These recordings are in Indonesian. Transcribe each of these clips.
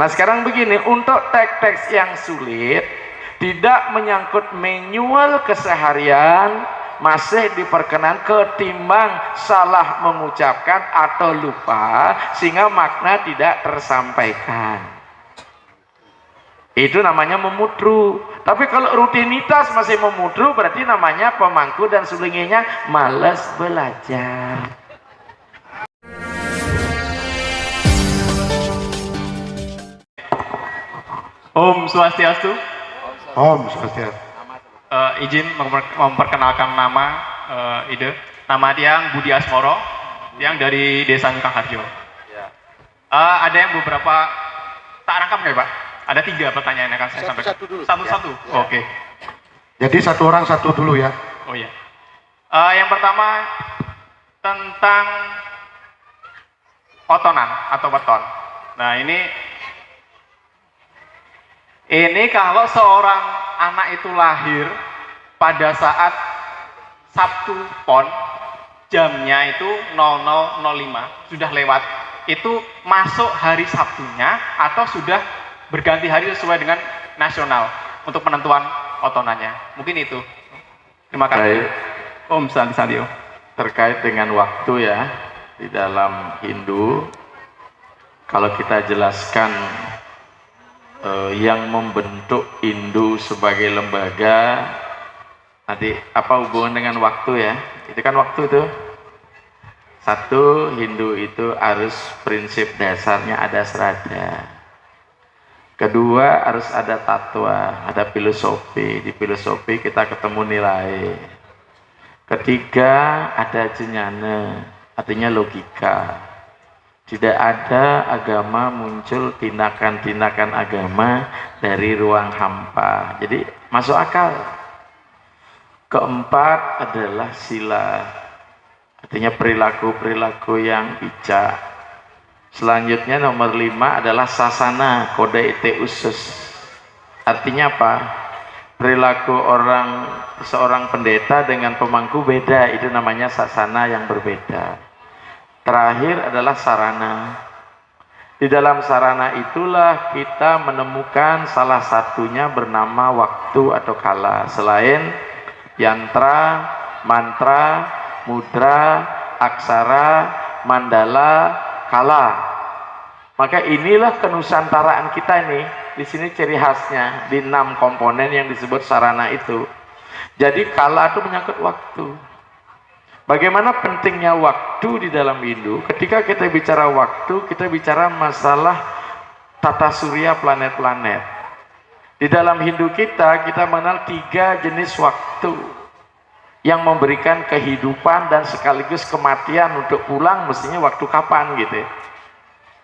Nah sekarang begini, untuk teks-teks yang sulit, tidak menyangkut manual keseharian, masih diperkenan ketimbang salah mengucapkan atau lupa, sehingga makna tidak tersampaikan. Itu namanya memudru. Tapi kalau rutinitas masih memudru, berarti namanya pemangku dan sulingnya malas belajar. Om Swastiastu. Om Swastiastu. Izin memperkenalkan nama Ide. Nama Tiang Budi Asmoro, yang dari Desa Nyukang Harjo. Ada yang beberapa tak rangkap nggak Pak? Ada 3 pertanyaan yang akan saya sampaikan. Satu-satu. Ya. Oke. Jadi satu orang satu dulu ya. Oh iya. Yang pertama tentang otonan atau weton. Nah ini kalau seorang anak itu lahir pada saat Sabtu Pon, jamnya itu 00.05, sudah lewat, itu masuk hari Sabtunya atau sudah berganti hari sesuai dengan nasional untuk penentuan otonannya. Mungkin itu. Terima kasih. Om Sandio. Terkait dengan waktu ya, di dalam Hindu, kalau kita jelaskan yang membentuk Hindu sebagai lembaga, nanti apa hubungan dengan waktu ya? Itu kan waktu itu. Satu, Hindu itu harus prinsip dasarnya ada sraddha. Kedua, harus ada tatwa, ada filosofi. Di filosofi kita ketemu nilai. Ketiga, ada jnana, artinya logika. Tidak ada agama muncul tindakan-tindakan agama dari ruang hampa. Jadi masuk akal. Keempat adalah sila, artinya perilaku-perilaku yang bijak. Selanjutnya nomor 5 adalah sasana, kode etik khusus. Artinya apa? Perilaku seorang pendeta dengan pemangku beda, itu namanya sasana yang berbeda. Terakhir adalah sarana. Di dalam sarana itulah kita menemukan salah satunya bernama waktu atau kala. Selain yantra, mantra, mudra, aksara, mandala, kala. Maka inilah kenusantaraan kita ini. Di sini ciri khasnya di 6 komponen yang disebut sarana itu. Jadi kala itu menyangkut waktu. Bagaimana pentingnya waktu di dalam Hindu? Ketika kita bicara waktu, kita bicara masalah tata surya planet-planet. Di dalam Hindu kita mengenal 3 jenis waktu yang memberikan kehidupan dan sekaligus kematian. Untuk pulang mestinya waktu kapan gitu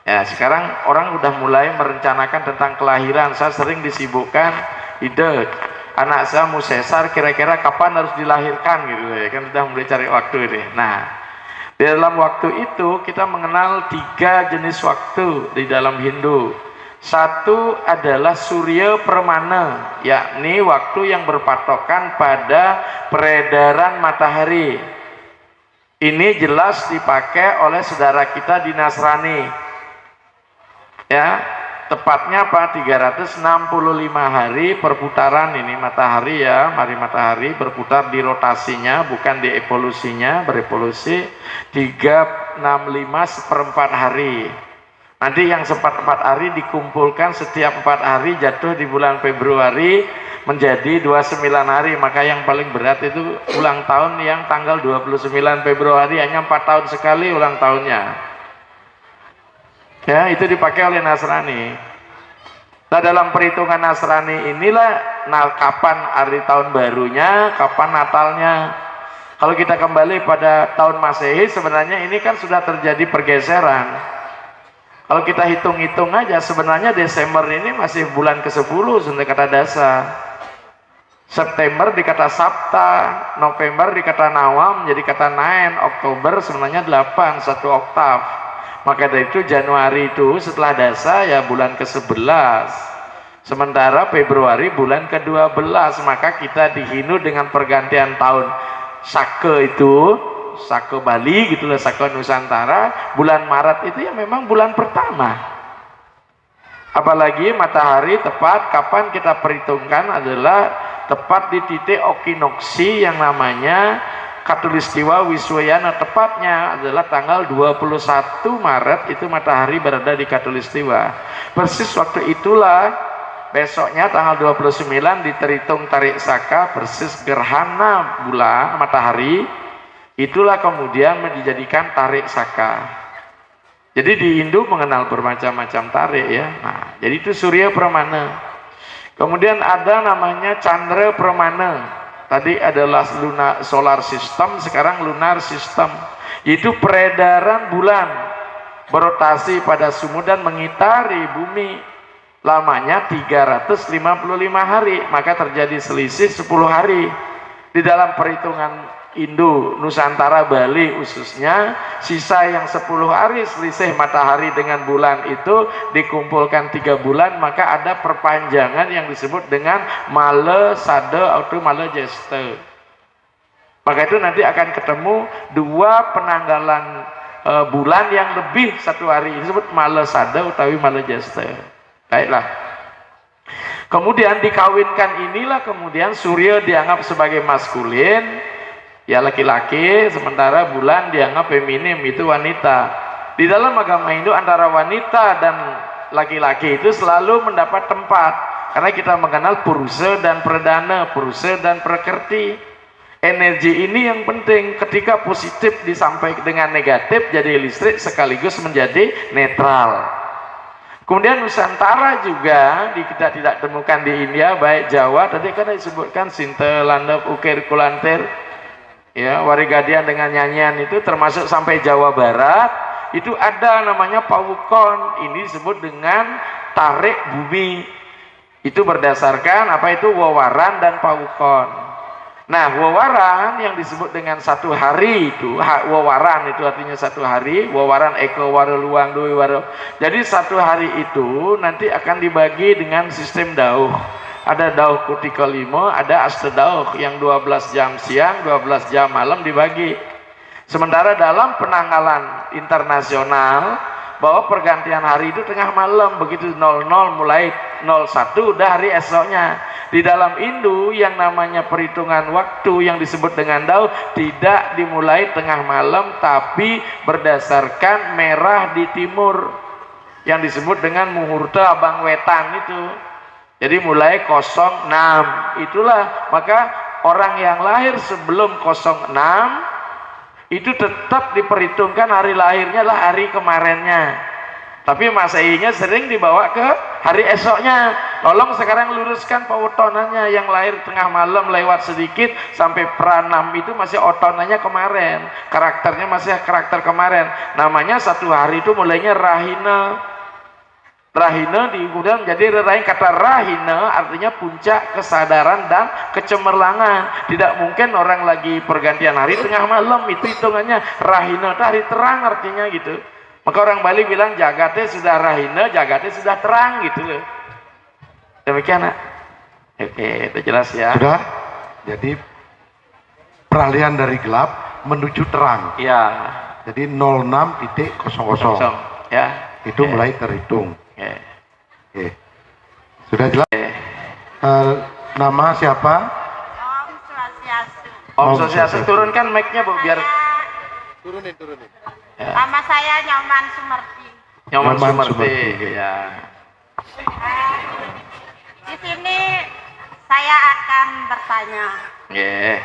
ya. Sekarang orang udah mulai merencanakan tentang kelahiran. Saya sering disibukkan ide anak saya mau sesar, kira-kira kapan harus dilahirkan gitu ya, kan udah mulai cari waktu ini. Nah, di dalam waktu itu kita mengenal 3 jenis waktu di dalam Hindu. Satu adalah surya permana, yakni waktu yang berpatokan pada peredaran matahari. Ini jelas dipakai oleh saudara kita di Nasrani. Ya, tepatnya apa? 365 hari perputaran ini matahari ya. Mari matahari berputar di rotasinya, bukan di evolusinya, berevolusi 365 seperempat hari. Nanti yang seperempat hari dikumpulkan setiap 4 hari, jatuh di bulan Februari menjadi 29 hari. Maka yang paling berat itu ulang tahun yang tanggal 29 Februari, hanya 4 tahun sekali ulang tahunnya. Ya, itu dipakai oleh Nasrani. Nah, dalam perhitungan Nasrani inilah kapan hari tahun barunya, kapan Natalnya. Kalau kita kembali pada tahun Masehi, sebenarnya ini kan sudah terjadi pergeseran. Kalau kita hitung-hitung aja, sebenarnya Desember ini masih bulan ke-10 sudah kata dasa. September dikata Sabta, November dikata Nawam, jadi kata Nain, Oktober sebenarnya 8, 1 oktav. Maka dari itu Januari itu setelah dasa ya bulan ke-11. Sementara Februari bulan ke-12. Maka kita di Hindu dengan pergantian tahun Sake itu, Sake Bali gitulah, Sake Nusantara, bulan Maret itu ya memang bulan pertama. Apalagi matahari tepat kapan kita perhitungkan adalah tepat di titik okinoksi yang namanya Khatulistiwa Wiswayana, tepatnya adalah tanggal 21 Maret itu matahari berada di Khatulistiwa. Persis waktu itulah besoknya tanggal 29 diterhitung tarik saka persis gerhana bulan matahari, itulah kemudian dijadikan tarik saka. Jadi di Hindu mengenal bermacam-macam tarik ya. Nah, jadi itu Surya Pramana. Kemudian ada namanya Chandra Pramana. Tadi adalah solar system, sekarang lunar system. Itu peredaran bulan berotasi pada sumudan mengitari bumi. Lamanya 355 hari, maka terjadi selisih 10 hari. Di dalam perhitungan Indo, Nusantara, Bali khususnya, sisa yang 10 hari selisih matahari dengan bulan itu dikumpulkan 3 bulan, maka ada perpanjangan yang disebut dengan Mala Sada atau Mala Jesta. Maka itu nanti akan ketemu 2 penanggalan bulan yang lebih 1 hari, disebut Mala Sada utawi Mala Jesta. Baiklah. Kemudian dikawinkan inilah kemudian Surya dianggap sebagai maskulin, ya laki-laki, sementara bulan dianggap feminim, itu wanita. Di dalam agama Hindu antara wanita dan laki-laki itu selalu mendapat tempat, karena kita mengenal purusa dan pradana, purusa dan prakrti. Energi ini yang penting, ketika positif disampaikan dengan negatif jadi listrik sekaligus menjadi netral. Kemudian Nusantara juga kita tidak temukan di India, baik Jawa tadi kan disebutkan Sinta Landap Ukir Kulantir, ya, Warigadian dengan nyanyian itu termasuk sampai Jawa Barat itu ada namanya pawukon. Ini disebut dengan tarik bumi. Itu berdasarkan apa itu wawaran dan pawukon. Nah, wawaran yang disebut dengan 1 hari itu, wawaran itu artinya 1 hari, wawaran eko waro luang doi waro. Jadi 1 hari itu nanti akan dibagi dengan sistem dauh. Ada dauh kutika 5, ada astadauh yang 12 jam siang, 12 jam malam dibagi. Sementara dalam penanggalan internasional bahwa pergantian hari itu tengah malam, begitu 00 mulai 01 udah hari esoknya. Di dalam Hindu yang namanya perhitungan waktu yang disebut dengan dauh tidak dimulai tengah malam, tapi berdasarkan merah di timur yang disebut dengan muhurta abang wetan itu. Jadi mulai 06 itulah, maka orang yang lahir sebelum 06 itu tetap diperhitungkan hari lahirnya lah hari kemarinnya, tapi Masehinya sering dibawa ke hari esoknya. Tolong sekarang luruskan pautonannya, yang lahir tengah malam lewat sedikit sampai pranam itu masih otonannya kemarin, karakternya masih karakter kemarin. Namanya 1 hari itu mulainya rahina. Rahina kemudian menjadi rahina. Kata rahina artinya puncak kesadaran dan kecemerlangan. Tidak mungkin orang lagi pergantian hari tengah malam, itu hitungannya rahina itu hari terang artinya gitu. Maka orang Bali bilang jagatnya sudah rahina, jagatnya sudah terang gitu loh. Demikian nak. Oke, itu jelas ya. Sudah. Jadi peralihan dari gelap menuju terang. Iya. Jadi 06.00 ya. itu mulai terhitung. Oke. Sudah jelas. Nama siapa? Om Swastiastu. Om Swastiastu, turunkan mic-nya Bu biar Turunin. ya. Nama saya Nyoman Sumerti. Nyoman Nyoman Sumerti. Sumerti. Ya. Di sini saya akan bertanya. Nggih.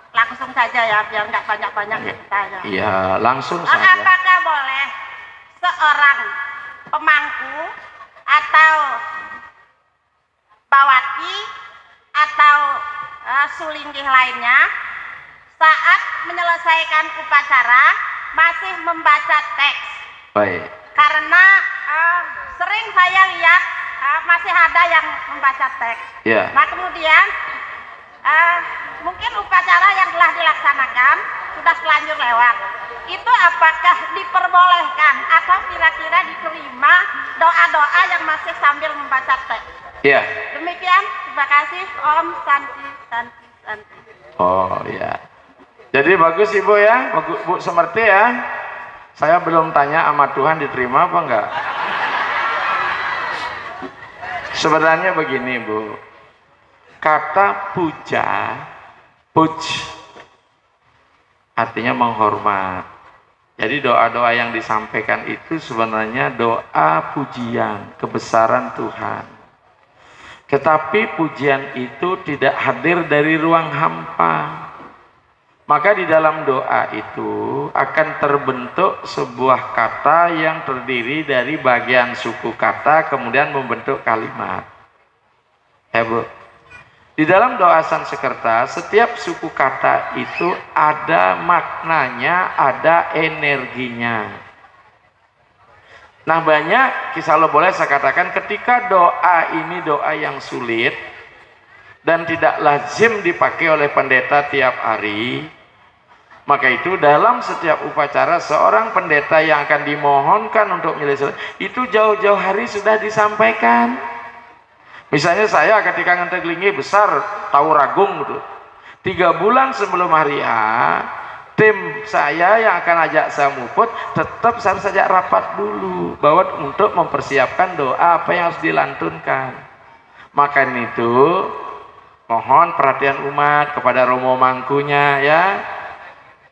Langsung saja ya, biar nggak banyak-banyak bertanya. Iya, langsung saja. Apakah boleh seorang pemangku atau bawati atau sulinggih lainnya saat menyelesaikan upacara masih membaca teks? Baik. Karena sering saya lihat masih ada yang membaca teks. Ya. Nah kemudian mungkin upacara yang telah dilaksanakan sudah selanjur lewat. Itu apakah diperbolehkan atau kira-kira diterima doa-doa yang masih sambil membaca teks? Iya. Demikian, terima kasih. Om Santi. Oh ya. Jadi bagus Ibu ya, Bu Sumerti ya. Saya belum tanya sama Tuhan diterima apa enggak. Sebenarnya begini Bu, kata puja, puj, artinya menghormat. Jadi doa-doa yang disampaikan itu sebenarnya doa pujian, kebesaran Tuhan. Tetapi pujian itu tidak hadir dari ruang hampa. Maka di dalam doa itu akan terbentuk sebuah kata yang terdiri dari bagian suku kata kemudian membentuk kalimat. Ya Bu, di dalam doa Sanskerta setiap suku kata itu ada maknanya, ada energinya. Nah banyak, kalau boleh saya katakan, ketika doa ini doa yang sulit dan tidak lazim dipakai oleh pendeta tiap hari, maka itu dalam setiap upacara seorang pendeta yang akan dimohonkan untuk menyelesaikan itu jauh-jauh hari sudah disampaikan. Misalnya saya ketika ngenteglingi besar tahu ragung gitu, 3 bulan sebelum hari H, tim saya yang akan ajak saya muput tetap harus ajak rapat dulu bahwa untuk mempersiapkan doa apa yang harus dilantunkan. Maka itu mohon perhatian umat kepada Romo Mangkunya ya.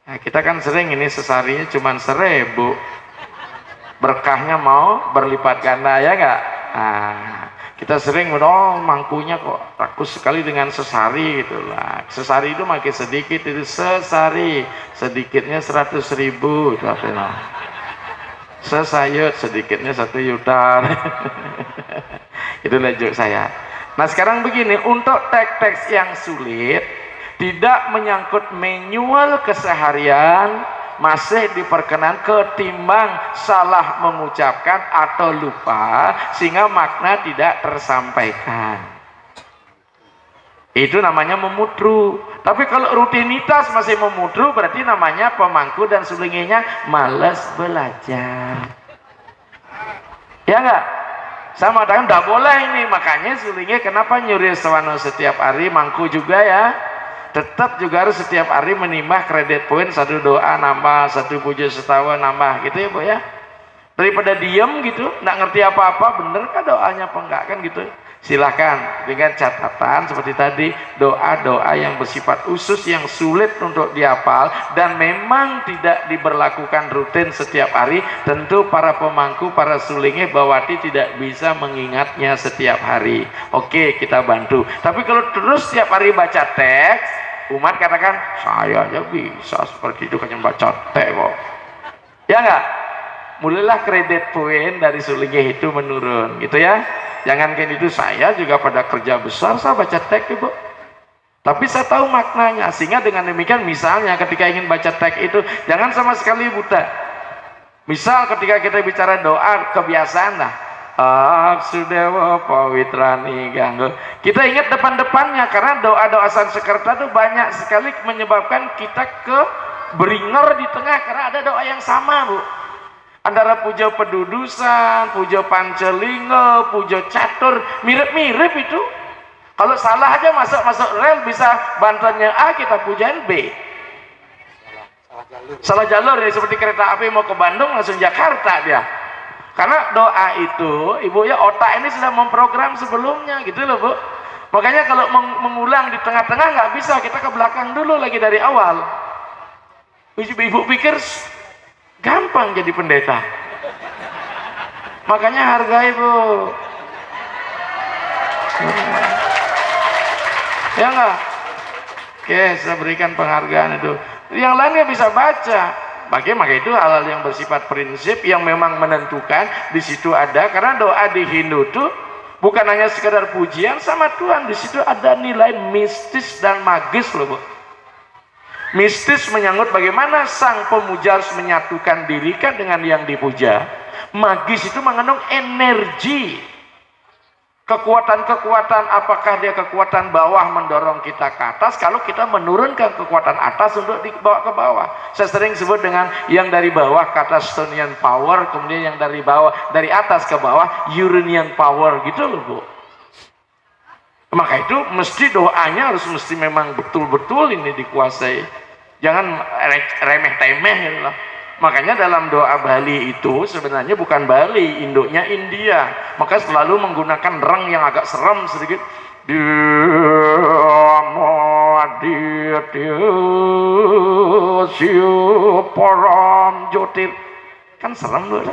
Nah, kita kan sering ini sesarinya cuma 1.000, berkahnya mau berlipat ganda ya enggak? Nah, kita sering mangkunya kok rakus sekali dengan sesari gitu lah. Sesari itu makin sedikit, itu sesari sedikitnya 100.000 itu apa? Sesayut sedikitnya 1 juta. Itu lejuk saya. Nah sekarang begini, untuk teks-teks yang sulit tidak menyangkut manual keseharian masih diperkenan ketimbang salah mengucapkan atau lupa sehingga makna tidak tersampaikan. Itu namanya memudru. Tapi kalau rutinitas masih memudru berarti namanya pemangku dan sulinginya malas belajar. Ya enggak? Saya mengatakan tidak boleh ini, makanya sulingnya kenapa nyuri sewano setiap hari, mangku juga ya. Tetap juga harus setiap hari menimbah kredit poin, 1 doa nambah, 1 puja setawa nambah gitu ya Bu ya. Daripada diem gitu, nggak ngerti apa-apa, bener kan doanya apa enggak kan gitu. Silahkan dengan catatan seperti tadi, doa-doa yang bersifat khusus yang sulit untuk dihafal dan memang tidak diberlakukan rutin setiap hari, tentu para pemangku, para sulingi bawati tidak bisa mengingatnya setiap hari. Oke, kita bantu. Tapi kalau terus setiap hari baca teks, umat katakan saya aja bisa seperti itu, kan baca teks kok. Ya enggak? Mulailah kredit poin dari sulingi itu menurun gitu ya. Jangankan itu, saya juga pada kerja besar saya baca teks Ibu, tapi saya tahu maknanya, sehingga dengan demikian misalnya ketika ingin baca teks itu jangan sama sekali buta. Misal ketika kita bicara doa kebiasaan lah, Aksudewa Pawitrani Ganggu, kita ingat depan-depannya, karena doa-doa Sanskerta itu banyak sekali menyebabkan kita ke beringer di tengah karena ada doa yang sama Bu. Antara puja pedudusan, puja pancelinga, puja catur, mirip-mirip itu. Kalau salah aja masuk rel bisa bantuannya A, kita pujain B. Salah jalur ya, seperti kereta api mau ke Bandung langsung Jakarta dia. Karena doa itu, Ibu ya, otak ini sudah memprogram sebelumnya gitu loh Bu. Makanya kalau mengulang di tengah-tengah nggak bisa, kita ke belakang dulu lagi dari awal. Ibu pikir gampang jadi pendeta, makanya hargai Bu ya enggak? Oke, saya berikan penghargaan itu. Yang lainnya bisa baca. Maka itu hal-hal yang bersifat prinsip yang memang menentukan di situ ada, karena doa di Hindu tuh bukan hanya sekedar pujian sama Tuhan, di situ ada nilai mistis dan magis loh Bu. Mistis menyangkut bagaimana sang pemuja harus menyatukan diri kan dengan yang dipuja. Magis itu mengandung energi, kekuatan-kekuatan. Apakah dia kekuatan bawah mendorong kita ke atas, kalau kita menurunkan kekuatan atas untuk dibawa ke bawah. Saya sering sebut dengan yang dari bawah ke atas Stonian power, kemudian yang dari bawah, dari atas ke bawah Uranian power gitu loh Bu. Maka itu mesti doanya harus mesti memang betul-betul ini dikuasai. Jangan remeh-temeh gitu loh. Makanya dalam doa Bali itu sebenarnya bukan Bali, induknya India. Maka selalu menggunakan reng yang agak serem sedikit. Kan serem loh.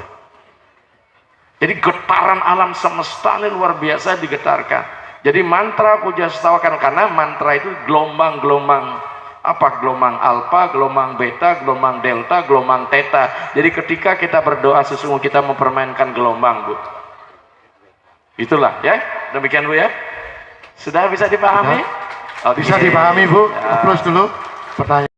Jadi getaran alam semesta ini luar biasa digetarkan. Jadi mantra puja setawakan, karena mantra itu gelombang-gelombang, apa, gelombang alfa, gelombang beta, gelombang delta, gelombang theta. Jadi ketika kita berdoa sesungguhnya kita mempermainkan gelombang, Bu. Itulah ya. Demikian, Bu ya. Sudah bisa dipahami? Bisa dipahami, Bu. Ya. Terus dulu pertanyaan.